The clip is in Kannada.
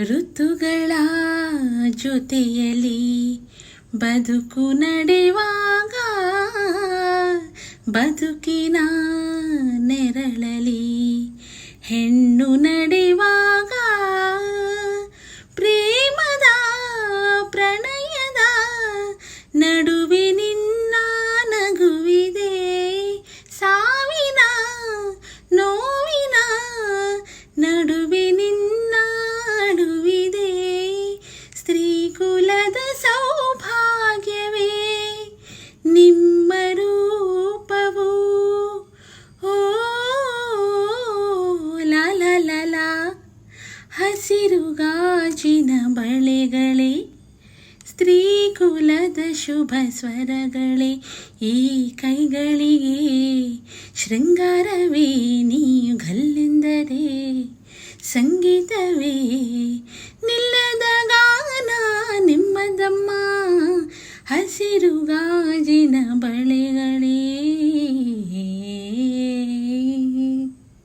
ಋತುಗಳ ಜೊತೆಯಲ್ಲಿ ಬದುಕು ನಡೆಯುವಾಗ ಬದುಕಿನ ನೆರಳಲಿ ಹೆಣ್ಣು ನಡೆಯುವಾಗ ಪ್ರೇಮದ ಪ್ರಣಯದ ನಡುವೆ ನಿನ್ನ ನಗುವಿದೆ, ಸಾವಿನ ನೋವಿನ ನಡುವೆ ನಿನ್ನ ಅಳುವಿದೆ. ಸ್ತ್ರೀಕುಲದ ಸೌಭಾಗ್ಯವೇ ನಿಮ್ಮ ರೂಪವು. ಓ ಲಾ ಲಾ ಲಾ ಲಾ. ಹಸಿರು ಗಾಜಿನ ಬಳೆಗಳೇ ಸ್ತ್ರೀಕುಲದ ಶುಭ ಸ್ವರಗಳೇ, ಈ ಕೈಗಳಿಗೆ ಶೃಂಗಾರವೇ ನೀವು ಗಲ್ಲೆಂದರೆ ಸಂಗೀತವೇ ನಿಲ್ಲದ ಗಾನ ನಿಮ್ಮದಮ್ಮ. ಹಸಿರು ಗಾಜಿನ ಬಳೆಗಳು